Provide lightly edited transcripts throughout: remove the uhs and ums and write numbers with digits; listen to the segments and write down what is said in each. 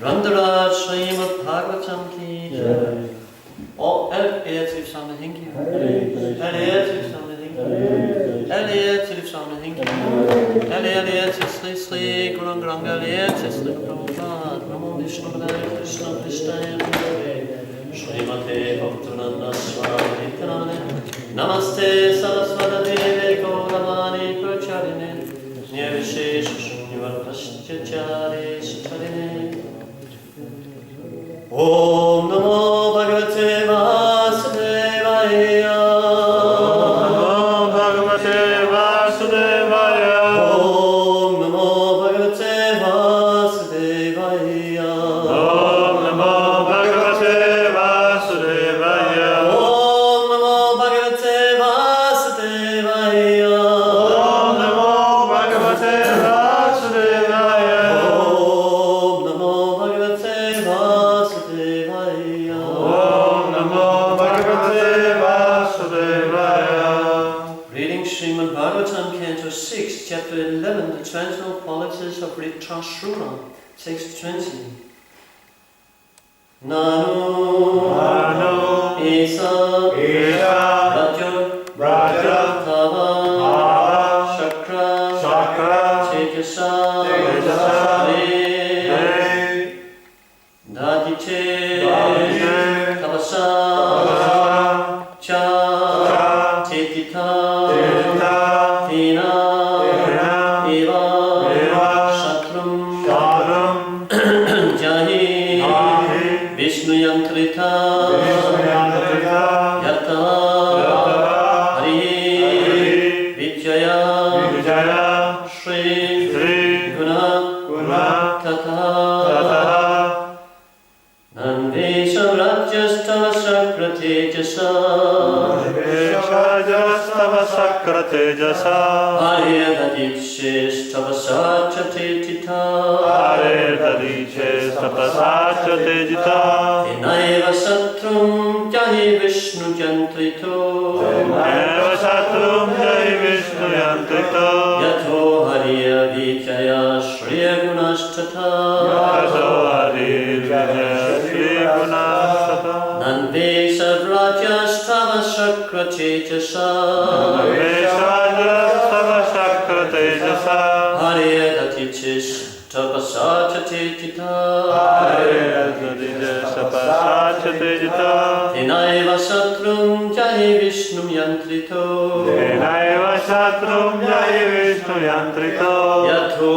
Randaraj Srimad Bhagavatam ki jai. Og alt ære til livssamlet Henki. Alt ære til livssamlet Henki. Alt ære til livssamlet Henki. Alt ære til Sri Sri Gurung Granga. Alt ære til Sri Prabhupada. Namo Vishnu Padaya Krishna Krishnaya Mundare. Srimate Bhaktananda Swami Nityanande. Namaste Saraswati Deve Gauravani Pracharine. Nirvishesha Shunyavapasthacharya Suttarine. Om Namo Bhagavate Vasudevaya. Om Namo Bhagavate Vasudevaya. Om Namo Bhagavate Vasudevaya. Om Namo Bhagavate Vasudevaya. Om Namo Bhagavate Vasudevaya. Om Namo Bhagavate Vasudevaya. Om Namo Bhagavate Vasudevaya. Om Namo Bhagavate Vasudevaya. Reading Srimad Bhagavatam, Canto 6, Chapter 11, the traditional qualities of Ritrashruna, text 20. Nanu Isa Raja Tava Shakra Tejasa Dadiche Tavasa Cha Tetita Tina Eva Shatrum Jahi Vishnu Yantrita Yata Hari Vijaya Shri Guna Tata Nandesha Rajastava Sakrate Jasa Tejasa Arya Dadiches Tavasa Chatitita Tejita Enaiva Satrum Jahi Vishnu Jantrito Eva Satrum Jai Vishnu Yantrito Yato Hariya Vijaya Shriya Gunashtata Yato Hari Vijaya Shri Gunashtata Nandesha Rajastava Sakra Tejasa Veshvajrastava Shakra Tejasa Hariya Dadiches Tavasa Chatitita Tejita Enaiva Satrum Jahi Vishnu Yantrito Enaiva Satrum Jai Vishnu Yantrito Yato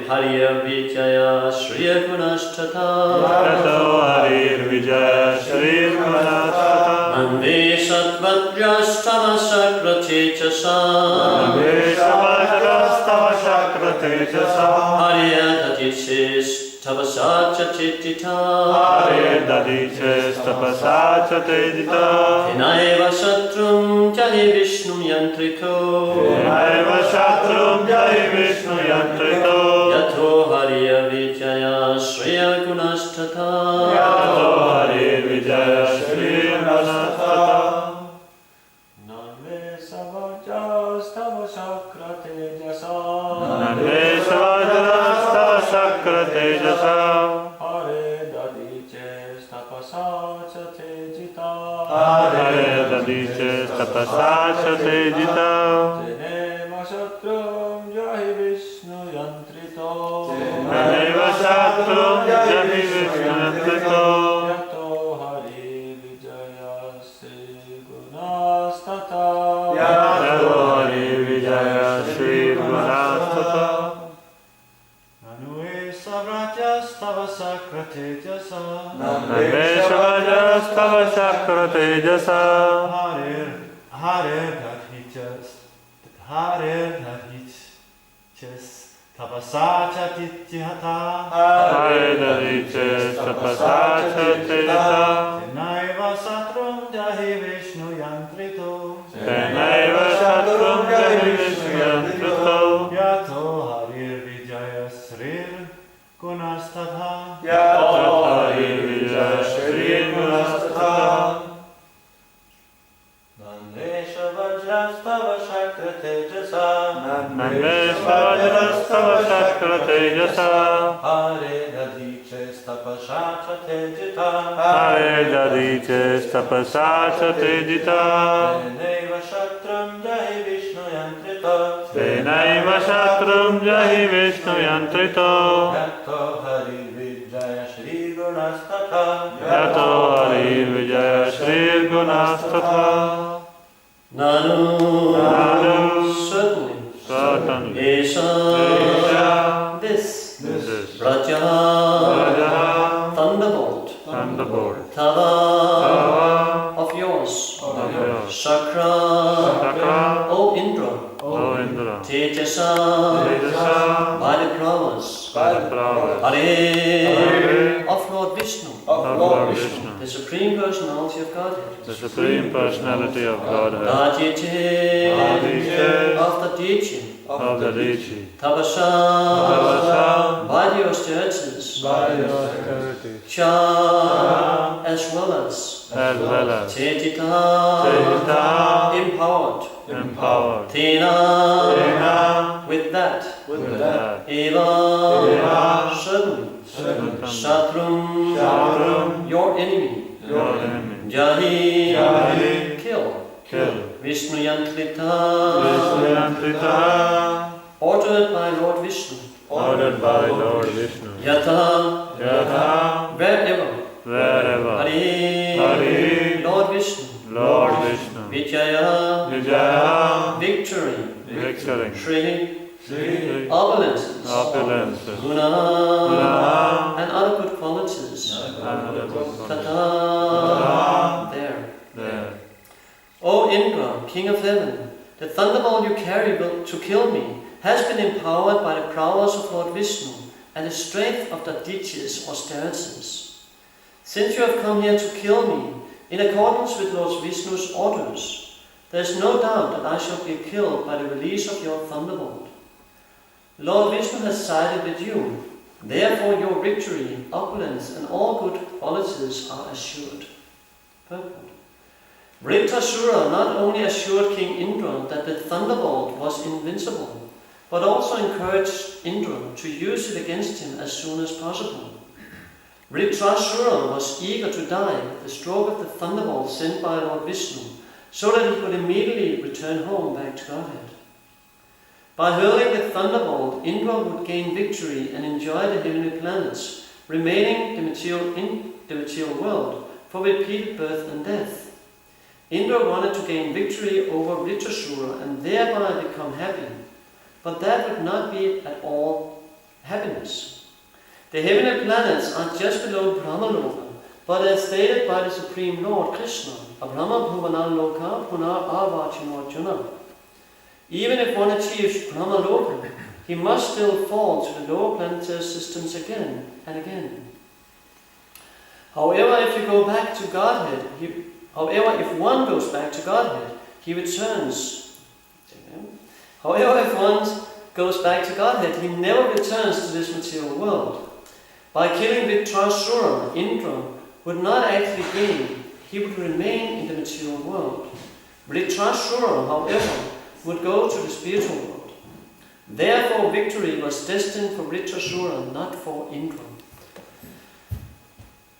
Hariya Vijaya Shriya Gunashtata Yato Hari Vijaya Shri Gunashtata Nandeshat Vajrastava Sakra Tejasa Veshvajrastava Shakra Tejasa Hariya Dadiches Tavasa Chatitita Dadiches Tapasa Chatejita Enaiva Satrum Jahi Vishnu Yantrito Enaiva Satrum Jai Vishnu Yantrito Yato Hariya Vijaya Shriya Gunashtata Yato Hari Vijaya Shri Gunashtata Nandesavajrastava Sakra Tejasa Veshvajrastava Shakra Tejasa Hare Dadiches Tapasa Chatejita Dadiches Tapasa Chatejita Teneva Satrum Jahi Vishnu Yantrito Enaiva Satrum Jai Vishnu Yantrito Yato Hari Vijaya Shri Gunastata Yato Hari Vijaya Shri Gunashtata Nandesavajrastava Sakra Tejasa Veshvajrastava Shakra Tejasa Hare Dadiches Tapasa Chatitihata Hare Dadiches Tapasa Chatejita Tenaiva Satrum Jahi Vishnu Yantrito Tenaiva Satrum Jai Vishnu Yantrito Yato Harir Vijaya Srir Gunastata Yato Hari Vijaya Shri Gunashtata Nandesha Vajrastava Shakra Tejasa Veshvajrastava tava shakra tejasa. Hare Dadiches Tapashacha Tejita. Hare dadiches tapasa tejita. Veneva Shatram Jahi Vishnu Yantrita. Venaiva shatrum jahi vishnu yantrito. Yato Hari Vijaya Shri Gunastata. Yato hari vijaya shri gunastatha. Nanu. Certainly. Certainly. Esha. This. This. Raja. Raja. Thunderbolt. Thunderbolt. Tava. Of yours. Of yours. Shakra. Shakra. O Indra. O Indra. Tejasa. Tejasa. By the prowess. By the flowers. Hare. Of Lord Vishnu. Of Lord Vishnu. The Supreme Personality of Godhead. The Supreme Personality of Godhead. Dajite. Dajite. Of the teaching. Of the Rishi. Tabasa. Tabasa. By the austerities. By the authority. Cha. As well as. As well as. Chetita. Chetita. Empowered. Empowered. Tena. Tena. With that. With that. Eva. Eva. Certainly. Certainly. Shatrum. Shatrum. Your enemy. Your enemy. Jahi. Jahi. Kill. Kill. Vishnu Yantrita. Vishnu Yantrita. Ordered by Lord Vishnu. Ordered by Lord Vishnu. Yata. Yatha. Wherever. Wherever. Hari. Hari. Lord Vishnu. Lord Vishnu. Vijaya. Vijaya. Victory. Victory. Shri. Sri. Opulences. Opulences. Guna. Guna. And other good qualities. Tata. There. There. O Indra, King of Heaven, the thunderbolt you carry to kill me has been empowered by the prowess of Lord Vishnu and the strength of the Daityas austerities. Since you have come here to kill me, in accordance with Lord Vishnu's orders, there is no doubt that I shall be killed by the release of your thunderbolt. Lord Vishnu has sided with you, therefore your victory, opulence, and all good qualities are assured. Purport. Vritrasura not only assured King Indra that the thunderbolt was invincible, but also encouraged Indra to use it against him as soon as possible. Vritrasura was eager to die with the stroke of the thunderbolt sent by Lord Vishnu, so that he could immediately return home back to Godhead. By hurling the thunderbolt, Indra would gain victory and enjoy the heavenly planets, remaining in the material world for repeated birth and death. Indra wanted to gain victory over Vritrasura and thereby become happy, but that would not be at all happiness. The heavenly planets are just below Brahmaloka, but as stated by the Supreme Lord Krishna, Abrahma Bhuvanaloka Punar Avachino Arjuna. Even if one achieves Brahmaloka, he must still fall to the lower planetary systems again and again. However, if one goes back to Godhead, he returns. However, if one goes back to Godhead, he never returns to this material world. By killing Vritrasura, Indra would not actually gain, he would remain in the material world. Vritrasura, however, would go to the spiritual world. Therefore, victory was destined for Vritrasura, not for Indra.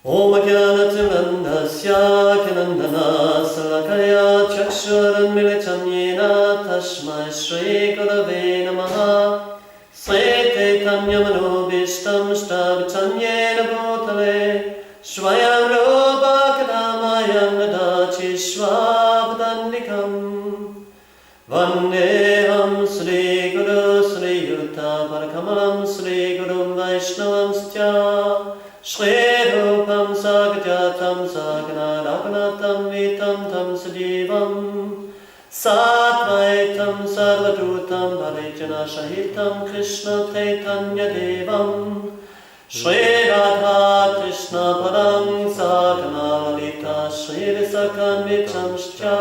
Om Jnanatirandasya Kyanandana Salakaya Chakshuran Militam Yena Tasmai Sri Gurave Namaha Sri Caitanya Manobishtam Stavitam Yena Bhutale Swayam Rupa Kadamayam Nadachi Swabadandikam Vandeham Sri Guru Sri Yuta Parakamalam Sri Guru Vaishnavam Stya Shri Rupam Sagajatam Saganadapanatam Vitam Tam Sadivam Satvaitam Sarvadutam Bharijana Shahitam Krishna Caitanya Devam Shri Radha Krishna Padam Sagana Lalita Shri Visakanvitam Shcha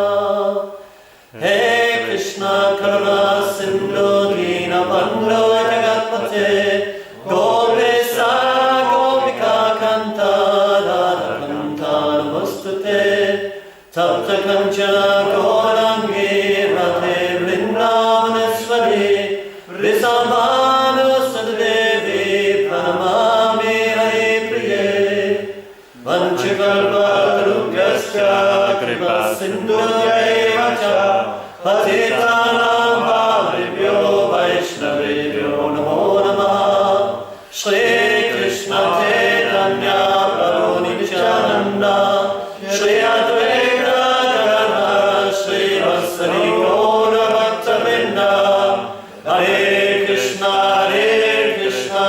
Hey Krishna Karuna Sindhu Dina Bandhu Jagatpate Gopisa Tapta Kanchana Gaurangi Radhe Vrindavaneshwari Risambha Kalpatarubhyascha kripa sindhubhyaiva cha patitanam pavebhyo vaishnavebhyo namo namaha. Shri Krishna Caitanya Prabhu Nityananda Shri Advaita Gadadhara Shri Vasari Gaura Bhaktavrinda. Hare Krishna Krishna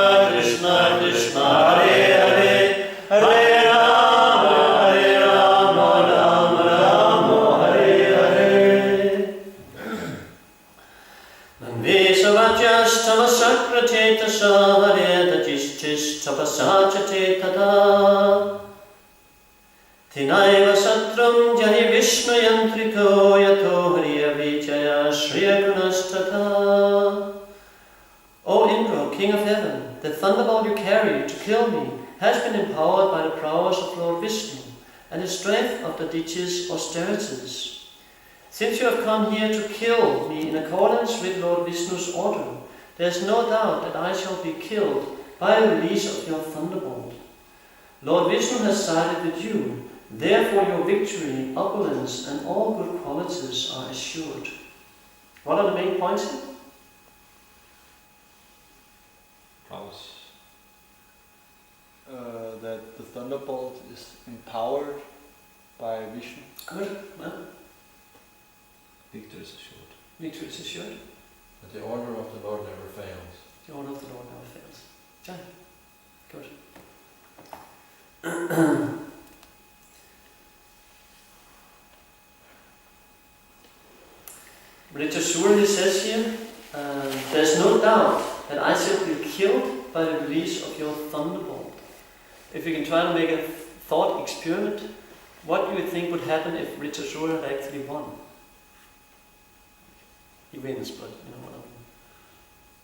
Krishna Hare Hare Hare Rama Rama Rama Hare Hare. Nandesavajas Tamasakratetasa Hare Dajishtis Tapasachate Tada Tinaiva Satram Jahi Vishnu Yantriko Yato Hariya Vijaya Shriya Gunastata. O Indra, King of Heaven, the thunderbolt you carry to kill me has been empowered by the prowess of Lord Vishnu and the strength of the Daity's austerities. Since you have come here to kill me in accordance with Lord Vishnu's order, there is no doubt that I shall be killed by the release of your thunderbolt. Lord Vishnu has sided with you, therefore your victory, opulence, and all good qualities are assured. What are the main points here? That the thunderbolt is empowered by Vishnu. Good. Well, Victory is assured. victory is assured. But the order of the Lord never fails. The order of the Lord never fails. Jai. Good. Ritasura, he says here, there's no doubt that I shall be killed by the release of your thunderbolt. If you can try to make a thought experiment, what do you think would happen if Ritasura had actually won? He wins, but you know what I mean.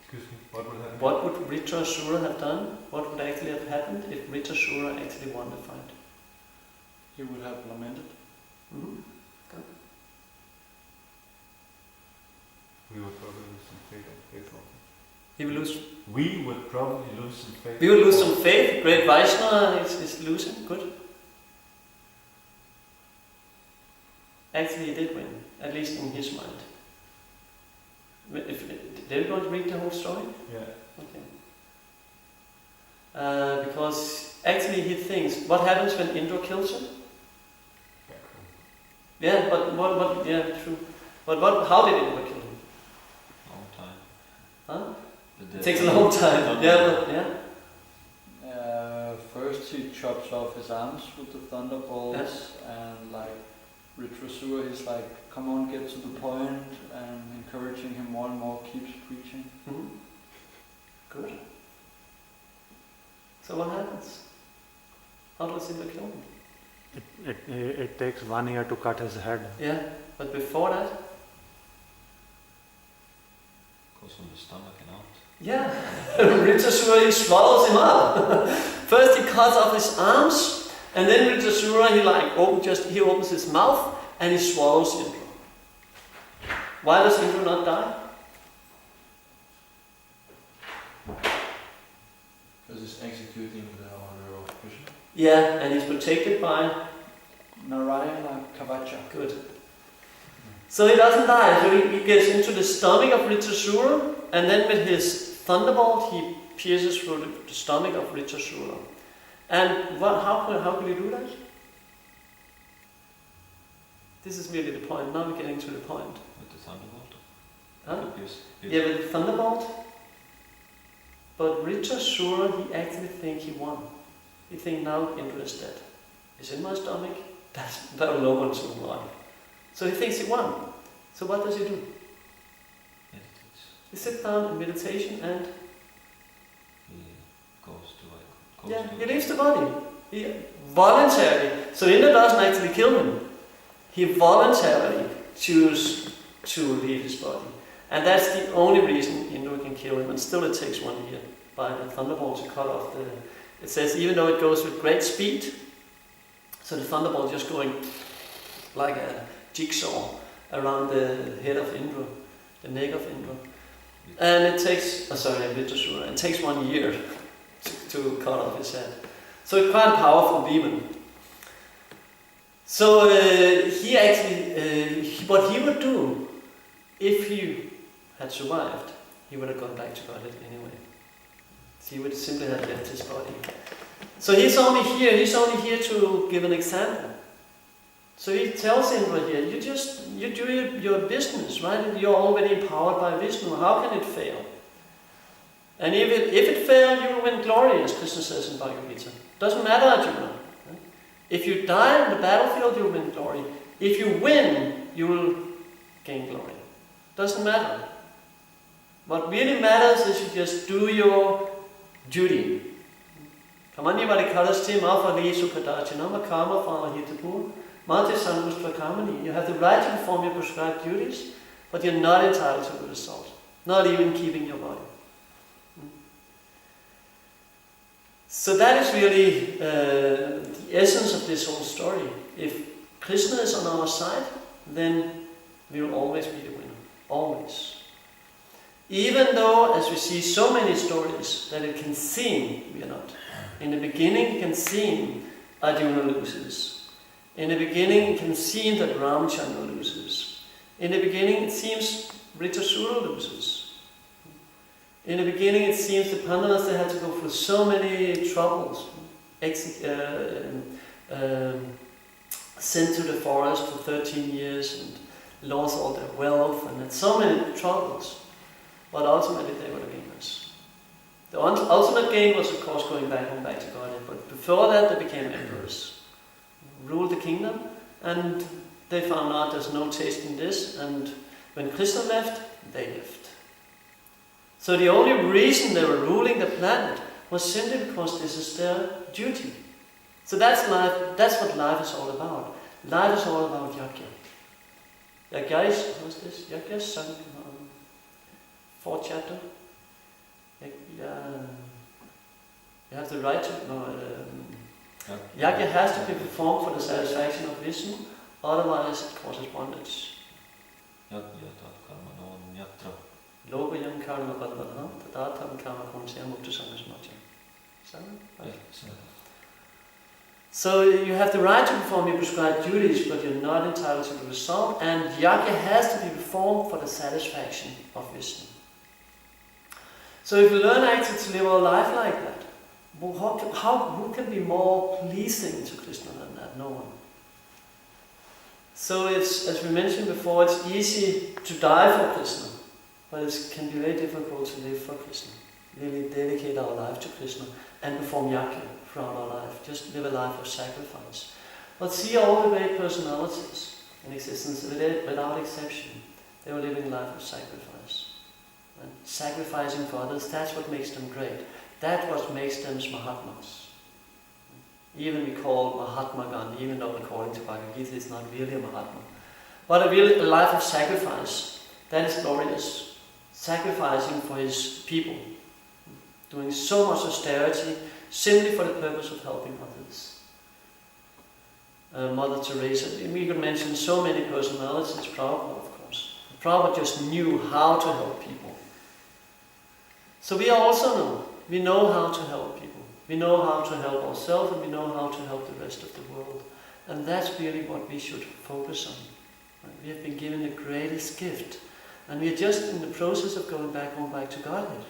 Excuse me, what would happen? What would Ritasura have done? What would actually have happened if Ritasura actually won the fight? He would have lamented. Mm-hmm. We would probably lose some faith also. He will lose. We would probably lose some faith. We will lose some faith. Great Vaishnava is losing. Good. Actually, he did win, at least in his mind. Did we going to read the whole story? Yeah. Okay. Because actually he thinks, what happens when Indra kills him? Yeah, but what? Yeah, true. But what? How did Indra kill him? Long time. Huh? The It takes a long time. Yeah, but yeah. First he chops off his arms with the thunderbolts, and like Ritrasura is like, come on, get to the point, and encouraging him more and more, keeps preaching. Mm-hmm. Good. So what happens? How does Indra kill him? It takes 1 year to cut his head. Yeah, but before that? Goes from the stomach and out. Yeah, Ritasura, he swallows him up. First he cuts off his arms, and then Ritasura, he opens his mouth and he swallows Indra. Why does Indra not die? Because he's executing the order of Krishna. Yeah, and he's protected by Narayana Kavacha. good. So he doesn't die. So he gets into the stomach of Ritasura, and then with his thunderbolt he pierces through the stomach of Ritasura. And how could he do that? This is really the point. Now we're getting to the point. With the thunderbolt. Huh? Yes. Yeah, with the thunderbolt. But Ritasura, he actually thinks he won. He thinks now Indra is dead. He's in my stomach. That will no one soon lie. So he thinks he won. So what does he do? Meditates. He sits down in meditation and He goes to he leaves the body. He voluntarily. So Indra doesn't actually kill him. He voluntarily chooses to leave his body. And that's the only reason Indra can kill him. And still it takes 1 year by the thunderbolt to cut off the... It says even though it goes with great speed, so the thunderbolt just going like a jigsaw around the head of Indra, the neck of Indra. And it takes, Vitasura, it takes 1 year to cut off his head. So it's quite a powerful demon. So he actually, what he would do, if he had survived, he would have gone back to Godhead anyway. He would simply have left his body. So he's only here to give an example. So he tells Indra here, you do your business, right? You're already empowered by Vishnu. How can it fail? And if it fails, you will win glory, as Krishna says in Bhagavad Gita. Doesn't matter, Arjuna. Right? If you die on the battlefield, you will win glory. If you win, you will gain glory. Doesn't matter. What really matters is you just do your duty. Kamanyavadi karasti mafali sukadachinama karma fala hitapur mati sangushtra kamani. You have the right to perform your prescribed duties, but you're not entitled to the result. Not even keeping your body. So that is really the essence of this whole story. If Krishna is on our side, then we will always be the winner. Always. Even though, as we see so many stories, that it can seem we are not. In the beginning it can seem Arjuna loses. In the beginning it can seem that Ramchandra loses. In the beginning it seems Vritrasura loses. In the beginning it seems the Pandavas, they had to go through so many troubles. Sent to the forest for 13 years and lost all their wealth and had so many troubles. But ultimately they were the gainers. The ultimate gain was, of course, going back to Godhead. But before that they became emperors. Ruled the kingdom, and they found out there's no taste in this, and when Krishna left, they left. So the only reason they were ruling the planet was simply because this is their duty. So that's life. That's what life is all about. Life is all about yajna. Yajna is, what's this? Yajna is fourth chapter. You have the right to. Yajna has to be performed for the satisfaction of Vishnu, otherwise it causes bondage. Lokayam karma padvadham tadatham kama kunsyam mukta sangasmatya. So you have the right to perform your prescribed duties, but you're not entitled to the result, and yajna has to be performed for the satisfaction of Vishnu. So if you learn actually to live our life like that, who can be more pleasing to Krishna than that? No one. So it's, as we mentioned before, it's easy to die for Krishna, but it can be very difficult to live for Krishna. Really dedicate our life to Krishna and perform yajna throughout our life. Just live a life of sacrifice. But see all the great personalities in existence, without exception, they were living a life of sacrifice. And sacrificing for others, that's what makes them great. That's what makes them Mahatmas. Even we call Mahatma Gandhi, even though according to Bhagavad Gita, he's not really a Mahatma. But a life of sacrifice, that is glorious. Sacrificing for his people. Doing so much austerity, simply for the purpose of helping others. Mother Teresa, we could mention so many personalities, Prabhupada of course. Prabhupada just knew how to help people. So we also know. We know how to help people. We know how to help ourselves, and we know how to help the rest of the world. And that's really what we should focus on. We have been given the greatest gift. And we are just in the process of going back to Godhead.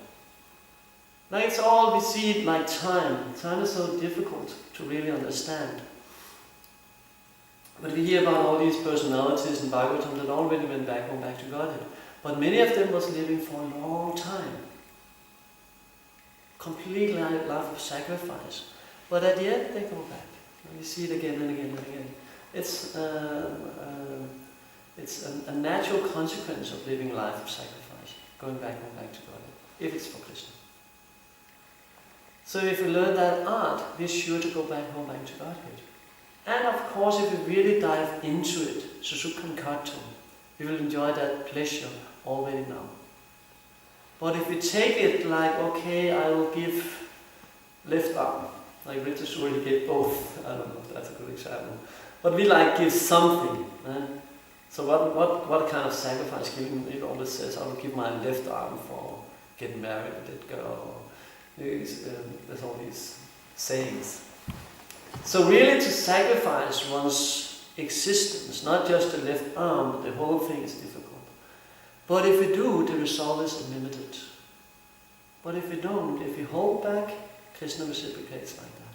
Like it's all, we see it like time. Time is so difficult to really understand. But we hear about all these personalities in Bhagavatam that already went back to Godhead. But many of them was living for a long time. Complete life of sacrifice. But at the end they go back. And we see it again and again and again. It's a natural consequence of living a life of sacrifice. Going back to Godhead. If it's for Krishna. So if we learn that art, we're sure to go back to Godhead. And of course, if we really dive into it, Susukham Kartum, we will enjoy that pleasure already now. But if we take it like, okay, I will give left arm, like Vritrasura, he gave both. I don't know if that's a good example. But we give something. So what kind of sacrifice giving? It always says, I will give my left arm for getting married with that girl. There's all these sayings. So really to sacrifice one's existence, not just the left arm, but the whole thing is difficult. But if we do, the result is unlimited. But if we don't, if we hold back, Krishna reciprocates like that.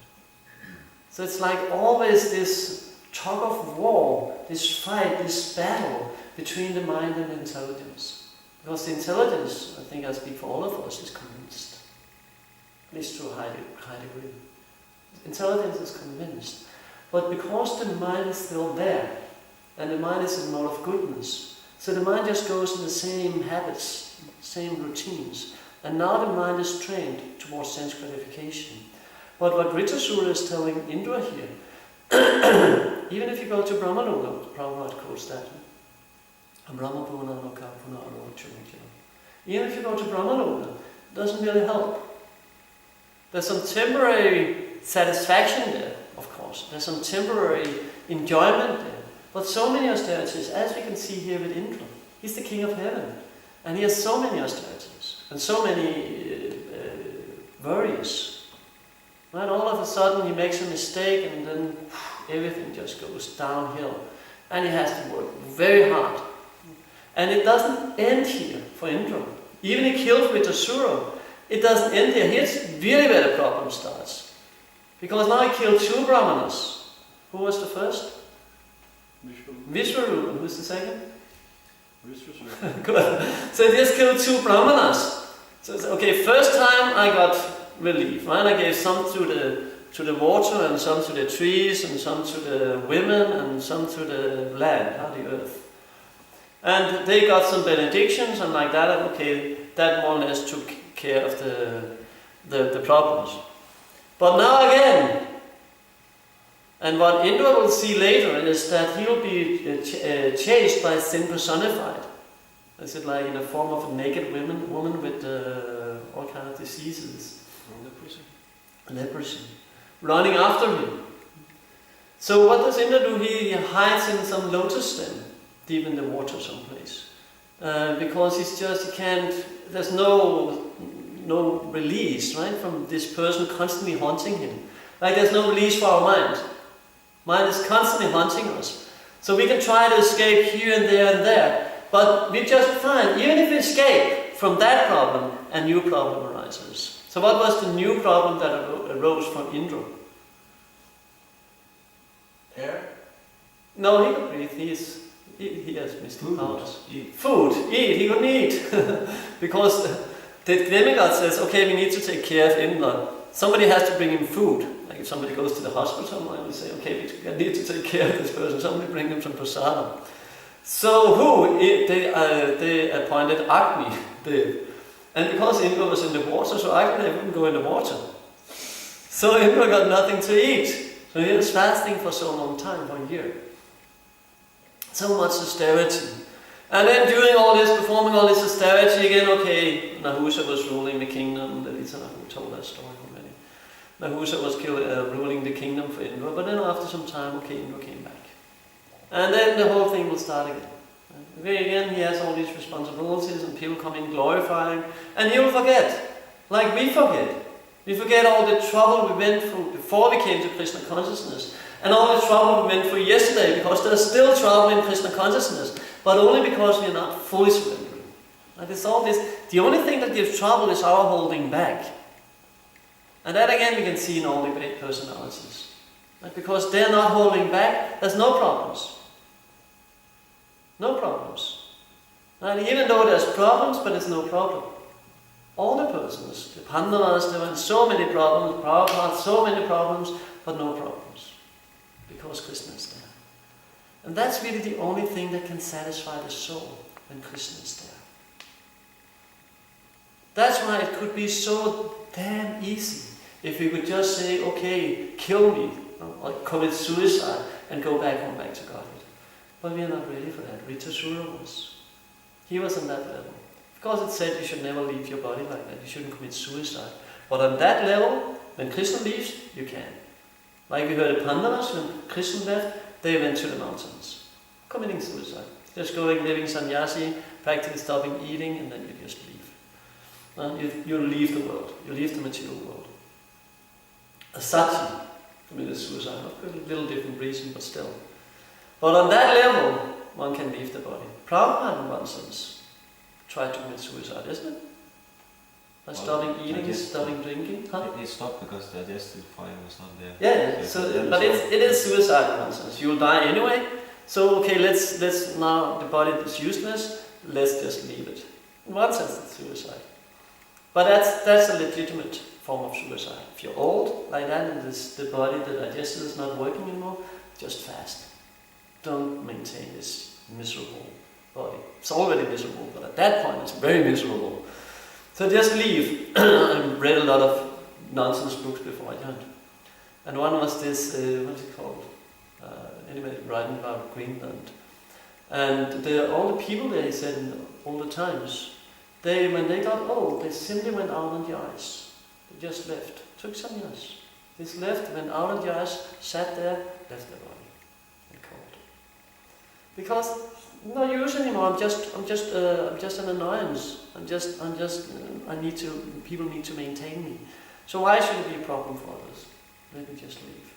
So it's like always this tug of war, this fight, this battle between the mind and the intelligence. Because the intelligence, I think I speak for all of us, is convinced. At least to a high degree. Intelligence is convinced. But because the mind is still there, and the mind is in mode of goodness, so the mind just goes in the same habits, same routines. And now the mind is trained towards sense gratification. But what Ritasura is telling Indra here, even if you go to Brahmaloka, Prabhupada quotes that, even if you go to Brahmaloka, it doesn't really help. There's some temporary satisfaction there, of course. There's some temporary enjoyment there. But so many austerities, as we can see here with Indra, he's the king of heaven. And he has so many austerities and so many worries. Right? All of a sudden he makes a mistake and then everything just goes downhill. And he has to work very hard. And it doesn't end here for Indra. Even he killed Ritasura. It doesn't end here. Here's really where the problem starts. Because now he killed 2 brahmanas. Who was the first? Vishwarupa. Who's the second? Vishwarupa. Good. So he just killed 2 brahmanas. So it's okay, first time I got relief, right? I gave some to the water and some to the trees and some to the women and some to the land, the earth. And they got some benedictions and like that, and okay, that more or less took care of the problems. But now again, and what Indra will see later is that he will be chased by sin personified. Is it like in the form of a naked woman with all kind of diseases? Leprosy. Running after him. So what does Indra do? He hides in some lotus stem, deep in the water someplace. Because he can't, there's no release, right, from this person constantly haunting him. Like there's no release for our mind. Mind is constantly haunting us. So we can try to escape here and there, but we just find, even if we escape from that problem, a new problem arises. So what was the new problem that arose from Indra? Air? No, he could breathe. He has mystic powers. Food. Eat. He couldn't eat. Because the demigod says, okay, we need to take care of Indra. Somebody has to bring him food. Like if somebody goes to the hospital, I will say, okay, we need to take care of this person. Somebody bring him some prasadam. So who? They appointed Agni. And because Indra was in the water, so Agni wouldn't go in the water. So Indra got nothing to eat. So he was fasting for so long time, for a year. So much austerity. And then doing all this, performing all this austerity again, okay, Nahusha was ruling the kingdom. Lisa told that story already. Nahusha was ruling the kingdom for Indra, but then after some time, okay, Indra came back. And then the whole thing will start again. Okay, again, he has all these responsibilities and people come in glorifying, and he will forget, like we forget. We forget all the trouble we went through before we came to Krishna consciousness, and all the trouble we went through yesterday, because there's still trouble in Krishna consciousness, but only because we are not fully surrendering. Like it's all this, the only thing that gives trouble is our holding back. And that again we can see in all the great personalities. Like because they're not holding back, there's no problems. No problems. And even though there's problems, but there's no problem. All the persons, the Pandavas, there were so many problems, Prabhupada, so many problems, but no problems. Because Krishna is there. And that's really the only thing that can satisfy the soul when Krishna is there. That's why it could be so damn easy if we could just say, okay, kill me, or commit suicide, and go back home, back to Godhead. But we are not ready for that. Ritasura was. He was on that level. Of course it said you should never leave your body like that. You shouldn't commit suicide. But on that level, when Krishna leaves, you can. Like we heard the Pandavas, when Krishna left, they went to the mountains, committing suicide. Just going, living sannyasi, practically stopping eating, and then you just leave. You leave the world. You leave the material world. A Sati committed suicide, for a little different reason, but still. But on that level, one can leave the body. Prabhupada, in one sense, tried to commit suicide, isn't it? By stopping eating, stopping drinking. Huh? It stopped because the digestive fire was not there. Yeah, but it is suicide in one sense. You will die anyway. So okay, let's now the body is useless. Let's just leave it. In one sense, it's suicide. But that's a legitimate form of suicide. If you're old like that and the body, the digestive is not working anymore, just fast. Don't maintain this miserable body. It's already miserable, but at that point it's very miserable. So just leave. I read a lot of nonsense books before I joined. And one was this, what's it called? Anyway, writing about Greenland. And all the people there, he said, in all the times, when they got old, they simply went out on the ice. They just left. Took some years. Just left, went out on the ice, sat there, left their body. And cold. Because no use anymore. I'm just an annoyance. People need to maintain me. So why should it be a problem for others? Let me just leave.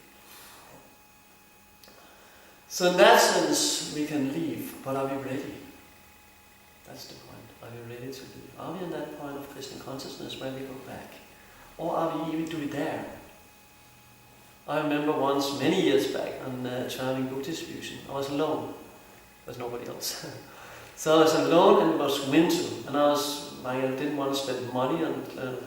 So in that sense, we can leave, but are we ready? That's the point. Are we ready to leave? Are we in that point of Krishna consciousness where we go back? Or are we even do there? I remember once, many years back, on traveling book distribution, I was alone. There's nobody else. So I was alone and it was winter, and I didn't want to spend money on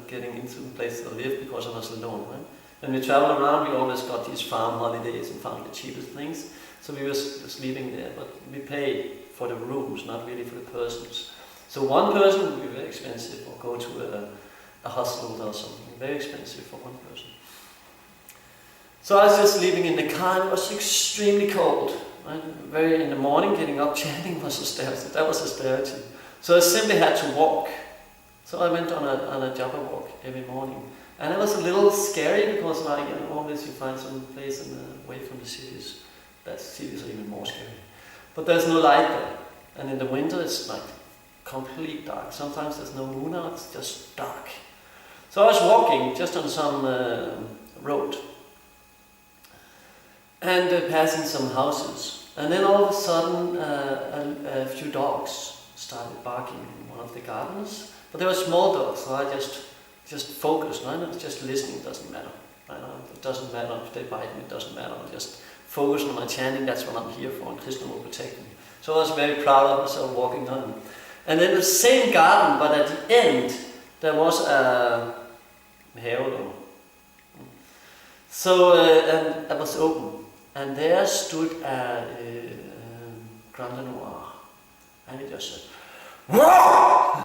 getting into a place to live because I was alone. Right? When we traveled around, we always got these farm holidays and found the cheapest things. So we were sleeping there, but we paid for the rooms, not really for the persons. So one person would be very expensive, or go to a hostel or something, very expensive for one person. So I was just sleeping in the car, and it was extremely cold. Right? Very in the morning, getting up, chanting was austerity. That was austerity. So I simply had to walk. So I went on a japa walk every morning. And it was a little scary because always you find some place away from the cities. That cities are even more scary. But there's no light there. And in the winter it's like completely dark. Sometimes there's no moon out, it's just dark. So I was walking just on some road. And passing some houses. And then all of a sudden a few dogs started barking in one of the gardens. But they were small dogs, so I just focused, right? Just listening doesn't matter. Right? It doesn't matter if they bite me, it doesn't matter. I just focus on my chanting, that's what I'm here for, and Krishna will protect me. So I was very proud of myself walking on. And in the same garden, but at the end, there was a have. So and it was open. And there stood a Grand Noir. And he just said, "Whoa!"